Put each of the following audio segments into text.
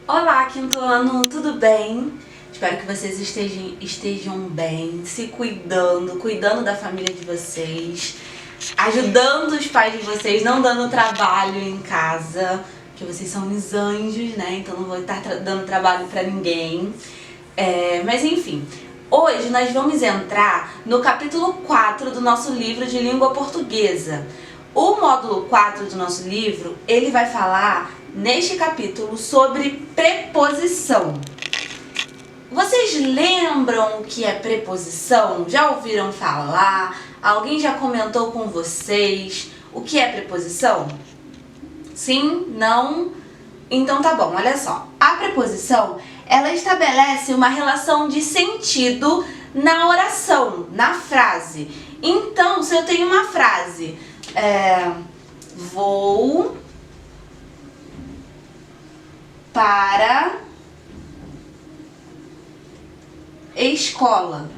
Olá, quinto ano, tudo bem? Espero que vocês estejam bem, se cuidando da família de vocês, ajudando os pais de vocês, não dando trabalho em casa, que vocês são uns anjos, né? Então não vou estar dando trabalho pra ninguém. Mas enfim, hoje nós vamos entrar no capítulo 4 do nosso livro de língua portuguesa. O módulo 4 do nosso livro, ele vai falar neste capítulo sobre preposição. Vocês lembram o que é preposição? Já ouviram falar? Alguém já comentou com vocês o que é preposição? Sim? Não? Então tá bom, olha só. A preposição, ela estabelece uma relação de sentido na oração, na frase. Então, se eu tenho uma frase, vou para escola.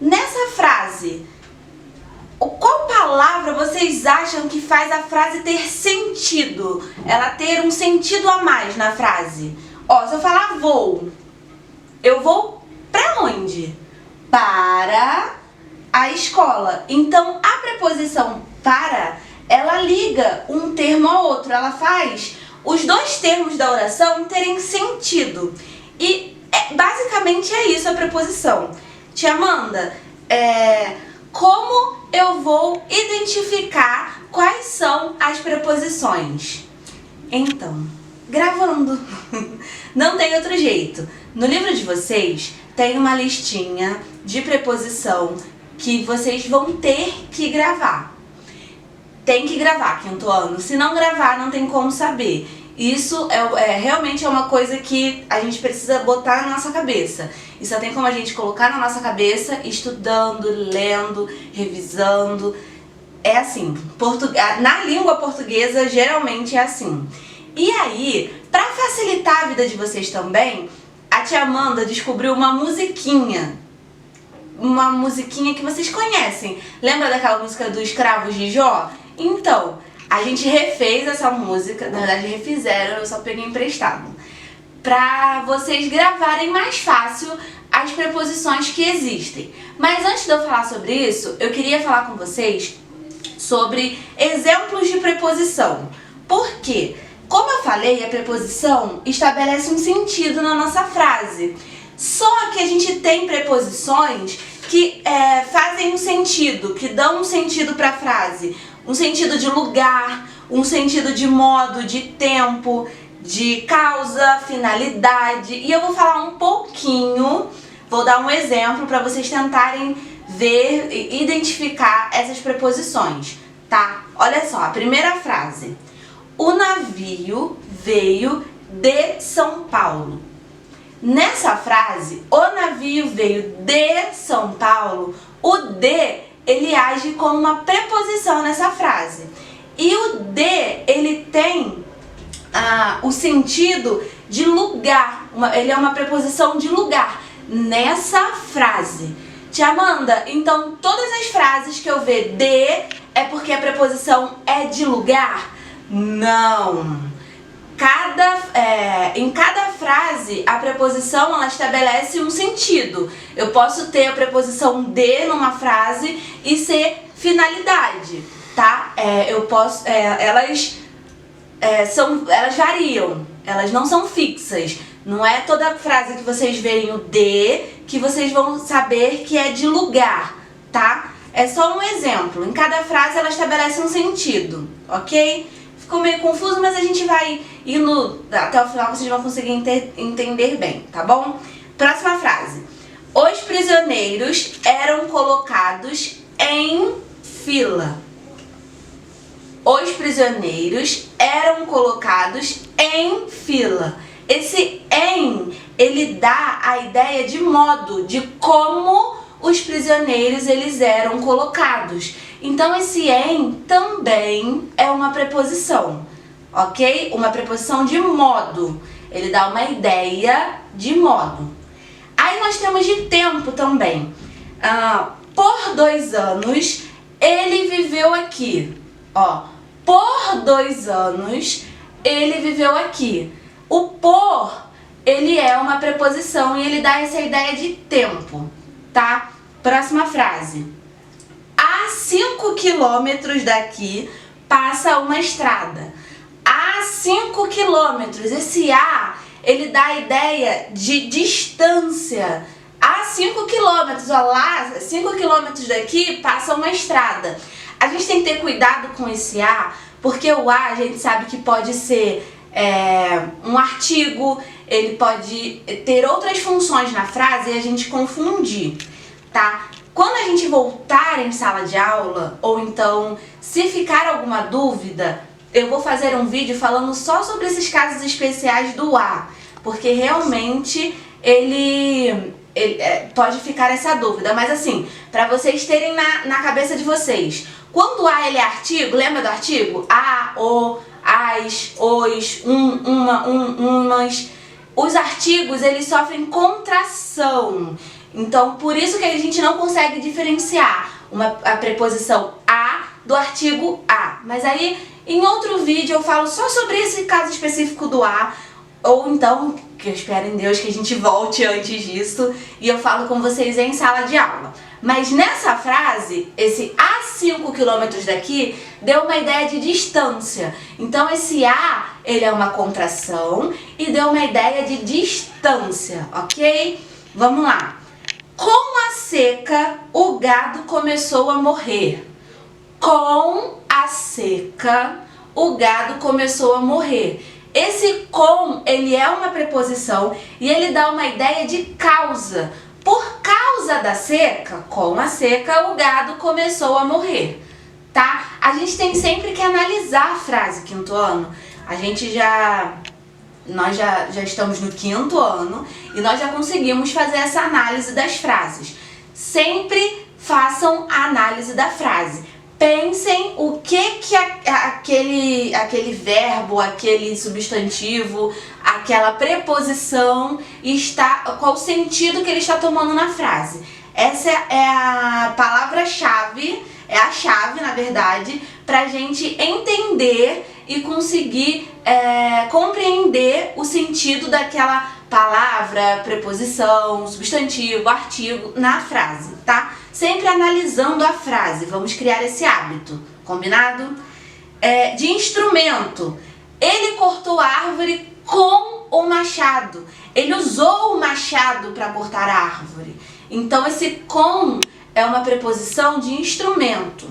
Nessa frase, qual palavra vocês acham que faz a frase ter sentido? Ela ter um sentido a mais na frase? Ó, se eu falar vou, eu vou para onde? Para a escola. Então, a preposição para, ela liga um termo ao outro. Ela faz os dois termos da oração terem sentido. E basicamente é isso a preposição. Tia Amanda, como eu vou identificar quais são as preposições? Então, gravando. Não tem outro jeito. No livro de vocês tem uma listinha de preposição que vocês vão ter que gravar. Tem que gravar, quinto ano. Se não gravar, não tem como saber. Isso realmente é uma coisa que a gente precisa botar na nossa cabeça. E só tem como a gente colocar na nossa cabeça estudando, lendo, revisando. É assim. Na língua portuguesa, geralmente é assim. E aí, para facilitar a vida de vocês também, a tia Amanda descobriu uma musiquinha. Uma musiquinha que vocês conhecem. Lembra daquela música dos Escravos de Jó? Então, a gente refez essa música, na verdade refizeram, eu só peguei emprestado, pra vocês gravarem mais fácil as preposições que existem. Mas antes de eu falar sobre isso, eu queria falar com vocês sobre exemplos de preposição. Por quê? Como eu falei, a preposição estabelece um sentido na nossa frase. Só que a gente tem preposições que fazem um sentido, que dão um sentido para a frase. Um sentido de lugar, um sentido de modo, de tempo, de causa, finalidade. E eu vou falar um pouquinho, vou dar um exemplo para vocês tentarem ver e identificar essas preposições, tá? Olha só, a primeira frase. O navio veio de São Paulo. Nessa frase, o navio veio de São Paulo, o de, ele age como uma preposição nessa frase. E o de, ele tem o sentido de lugar, ele é uma preposição de lugar nessa frase. Tia Amanda, então todas as frases que eu ver de é porque a preposição é de lugar? Não! Em cada frase, a preposição ela estabelece um sentido. Eu posso ter a preposição de numa frase e ser finalidade, tá? Elas variam, elas não são fixas. Não é toda frase que vocês verem o de que vocês vão saber que é de lugar, tá? É só um exemplo. Em cada frase ela estabelece um sentido, ok? Ficou meio confuso, mas a gente vai indo até o final, vocês vão conseguir entender bem, tá bom? Próxima frase. Os prisioneiros eram colocados em fila. Os prisioneiros eram colocados em fila. Esse em, ele dá a ideia de modo, de como os prisioneiros eles eram colocados. Então esse em também é uma preposição, ok? Uma preposição de modo. Ele dá uma ideia de modo. Aí nós temos de tempo também. Por 2 anos ele viveu aqui. Ó, por 2 anos ele viveu aqui. O por, ele é uma preposição e ele dá essa ideia de tempo, tá? Próxima frase. A 5 quilômetros daqui passa uma estrada. A 5 quilômetros. Esse a, ele dá a ideia de distância. A 5 quilômetros, ó, lá, 5 quilômetros daqui passa uma estrada. A gente tem que ter cuidado com esse a, porque o a gente sabe que pode ser um artigo, ele pode ter outras funções na frase e a gente confundir, tá? Quando a gente voltar em sala de aula, ou então se ficar alguma dúvida, eu vou fazer um vídeo falando só sobre esses casos especiais do a, porque realmente ele pode ficar essa dúvida, mas assim, para vocês terem na cabeça de vocês, quando o a ele é artigo, lembra do artigo? A, o, as, os, uma, umas. Os artigos, eles sofrem contração, então por isso que a gente não consegue diferenciar a preposição a do artigo a. Mas aí, em outro vídeo eu falo só sobre esse caso específico do a, ou então, que eu espero em Deus que a gente volte antes disso, e eu falo com vocês em sala de aula. Mas nessa frase, esse a 5 quilômetros daqui, deu uma ideia de distância. Então esse a, ele é uma contração e deu uma ideia de distância, ok? Vamos lá. Com a seca, o gado começou a morrer. Com a seca, o gado começou a morrer. Esse com, ele é uma preposição e ele dá uma ideia de causa. Por causa da seca, com a seca, o gado começou a morrer, tá? A gente tem sempre que analisar a frase, quinto ano. Nós já estamos no quinto ano e nós já conseguimos fazer essa análise das frases. Sempre façam a análise da frase. Pensem o que aquele verbo, aquele substantivo, aquela preposição qual o sentido que ele está tomando na frase. Essa é a palavra-chave, é a chave, na verdade, para a gente entender e conseguir compreender o sentido daquela palavra, preposição, substantivo, artigo na frase, tá? Sempre analisando a frase, vamos criar esse hábito, combinado? De instrumento, ele cortou a árvore com o machado, ele usou o machado para cortar a árvore. Então esse com é uma preposição de instrumento.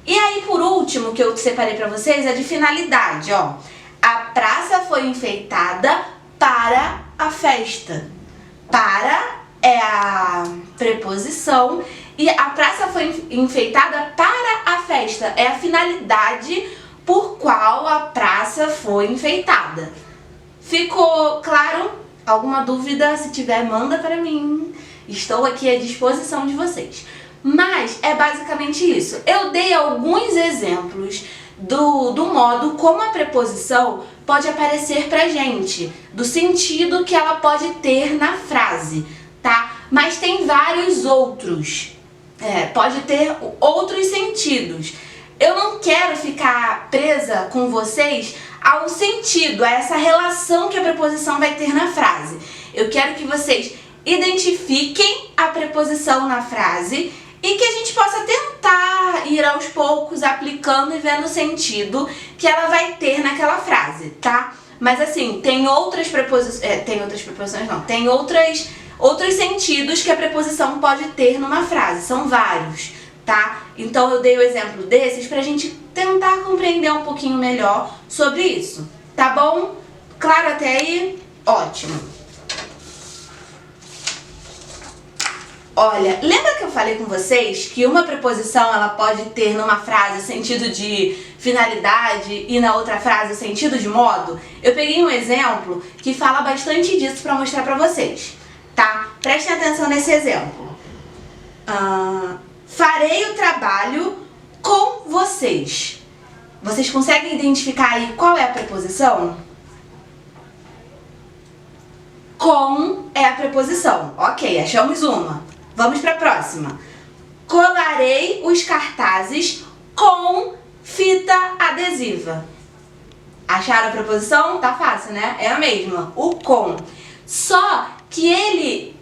E aí por último, que eu separei para vocês, é de finalidade, ó. A praça foi enfeitada para a festa. Para é a preposição e a praça foi enfeitada para a festa. É a finalidade por qual a praça foi enfeitada. Ficou claro? Alguma dúvida? Se tiver, manda para mim. Estou aqui à disposição de vocês. Mas é basicamente isso. Eu dei alguns exemplos do modo como a preposição pode aparecer pra gente, do sentido que ela pode ter na frase, tá? Mas tem vários outros. Pode ter outros sentidos. Eu não quero ficar presa com vocês ao sentido, a essa relação que a preposição vai ter na frase. Eu quero que vocês identifiquem a preposição na frase e que a gente possa tentar ir aos poucos aplicando e vendo o sentido que ela vai ter naquela frase, tá? Mas assim, tem outros sentidos que a preposição pode ter numa frase, são vários, tá? Então eu dei o exemplo desses pra gente tentar compreender um pouquinho melhor sobre isso, tá bom? Claro até aí? Ótimo! Olha, lembra que eu falei com vocês que uma preposição ela pode ter numa frase sentido de finalidade e na outra frase sentido de modo? Eu peguei um exemplo que fala bastante disso para mostrar para vocês, tá? Prestem atenção nesse exemplo. Farei o trabalho com vocês. Vocês conseguem identificar aí qual é a preposição? Com é a preposição. Ok, achamos uma. Vamos para a próxima. Colarei os cartazes com fita adesiva. Acharam a preposição? Tá fácil, né? É a mesma, o com. Só que ele,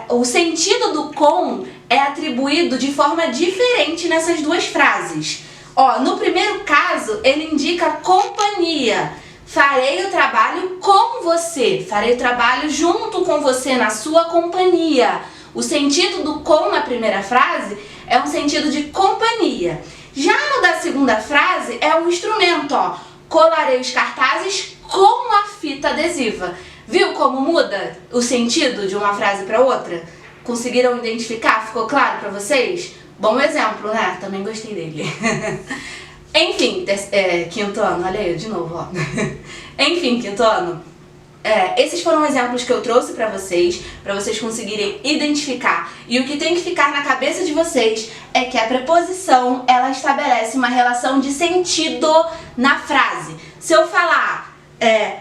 o sentido do com é atribuído de forma diferente nessas duas frases. Ó, no primeiro caso, ele indica companhia. Farei o trabalho com você. Farei o trabalho junto com você, na sua companhia. O sentido do com na primeira frase é um sentido de companhia. Já no da segunda frase é um instrumento, ó. Colarei os cartazes com a fita adesiva. Viu como muda o sentido de uma frase para outra? Conseguiram identificar? Ficou claro para vocês? Bom exemplo, né? Também gostei dele. Enfim, quinto ano, olha aí de novo, ó. Enfim, quinto ano. Esses foram exemplos que eu trouxe para vocês conseguirem identificar. E o que tem que ficar na cabeça de vocês é que a preposição, ela estabelece uma relação de sentido na frase. Se eu falar,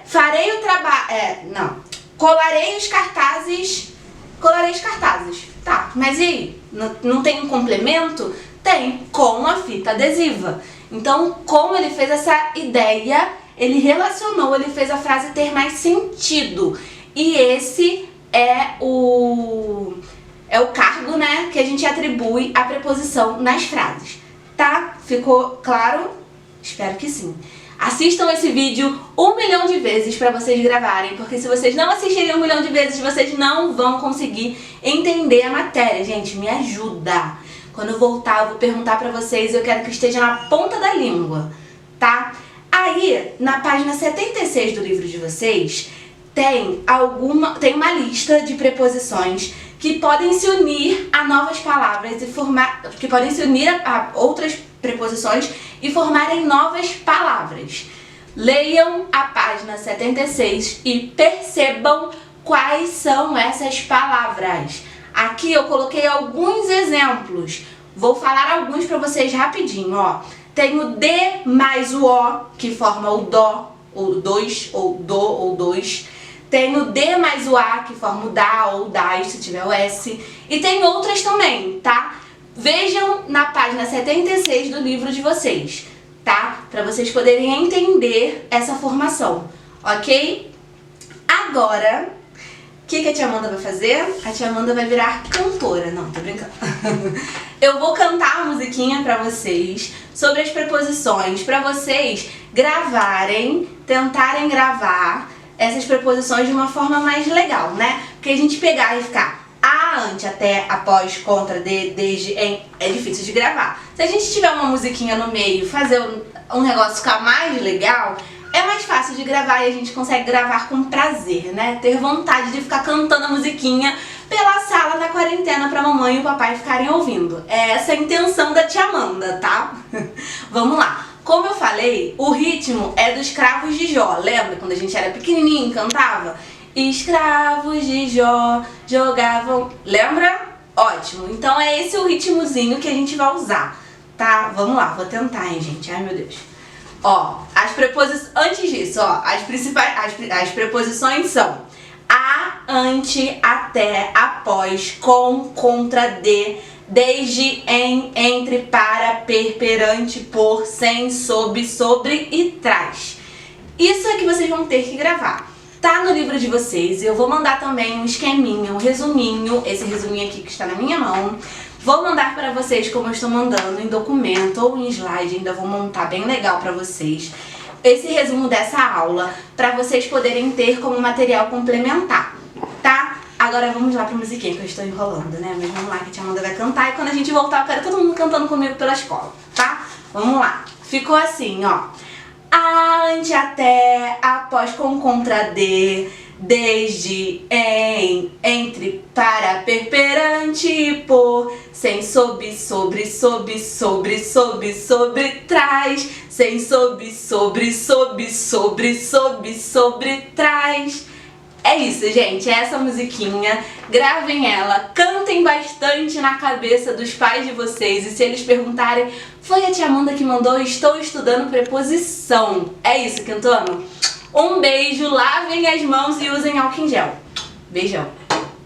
farei o trabalho, colarei os cartazes, tá, mas e aí? Não tem um complemento? Tem, com a fita adesiva. Então, como ele fez essa ideia, ele relacionou, ele fez a frase ter mais sentido. E esse é o cargo, né, que a gente atribui à preposição nas frases. Tá? Ficou claro? Espero que sim. Assistam esse vídeo 1 milhão de vezes para vocês gravarem, porque se vocês não assistirem 1 milhão de vezes, vocês não vão conseguir entender a matéria. Gente, me ajuda. Quando eu voltar, eu vou perguntar para vocês, eu quero que esteja na ponta da língua, tá? Aí, na página 76 do livro de vocês, tem uma lista de preposições que podem se unir a novas palavras e que podem se unir a outras preposições e formarem novas palavras. Leiam a página 76 e percebam quais são essas palavras. Aqui eu coloquei alguns exemplos. Vou falar alguns para vocês rapidinho, ó. Tem o D mais o O, que forma o dó, ou dois, ou do, ou dois. Tem o D mais o A, que forma o dá ou das, se tiver o S. E tem outras também, tá? Vejam na página 76 do livro de vocês, tá? Para vocês poderem entender essa formação, ok? Agora, o que a tia Amanda vai fazer? A tia Amanda vai virar cantora. Não, tô brincando. Eu vou cantar a musiquinha pra vocês sobre as preposições, pra vocês gravarem, tentarem gravar essas preposições de uma forma mais legal, né? Porque a gente pegar e ficar a, ante, até, após, contra, de, desde, em, é difícil de gravar. Se a gente tiver uma musiquinha no meio, fazer um negócio ficar mais legal, é mais fácil de gravar e a gente consegue gravar com prazer, né? Ter vontade de ficar cantando a musiquinha pela sala da quarentena pra mamãe e o papai ficarem ouvindo. É essa a intenção da tia Amanda, tá? Vamos lá. Como eu falei, o ritmo é dos Escravos de Jó. Lembra quando a gente era pequenininho e cantava? Escravos de Jó jogavam... Lembra? Ótimo. Então é esse o ritmozinho que a gente vai usar, tá? Vamos lá, vou tentar, hein, gente? Ai, meu Deus. Ó, as preposições... Antes disso, ó, as preposições são a, ante, até, após, com, contra, de, desde, em, entre, para, perante, por, sem, sob, sobre e trás. Isso é que vocês vão ter que gravar. Tá no livro de vocês, eu vou mandar também um esqueminha, um resuminho, esse resuminho aqui que está na minha mão. Vou mandar para vocês como eu estou mandando, em documento ou em slide, ainda vou montar bem legal para vocês. Esse resumo dessa aula, para vocês poderem ter como material complementar, tá? Agora vamos lá pra musiquinha que eu estou enrolando, né? Mas vamos lá que a tia Amanda vai cantar e quando a gente voltar eu quero todo mundo cantando comigo pela escola, tá? Vamos lá. Ficou assim, ó. Ante, até, após, com, contra, de, desde, em, entre, para, perante, por, sem, sob, sobre, sobre, trás, sem, sob, sobre, trás. É isso, gente, é essa musiquinha, gravem ela, cantem bastante na cabeça dos pais de vocês e se eles perguntarem, foi a tia Amanda que mandou, estou estudando preposição. É isso, quinto ano? Um beijo, lavem as mãos e usem álcool em gel. Beijão.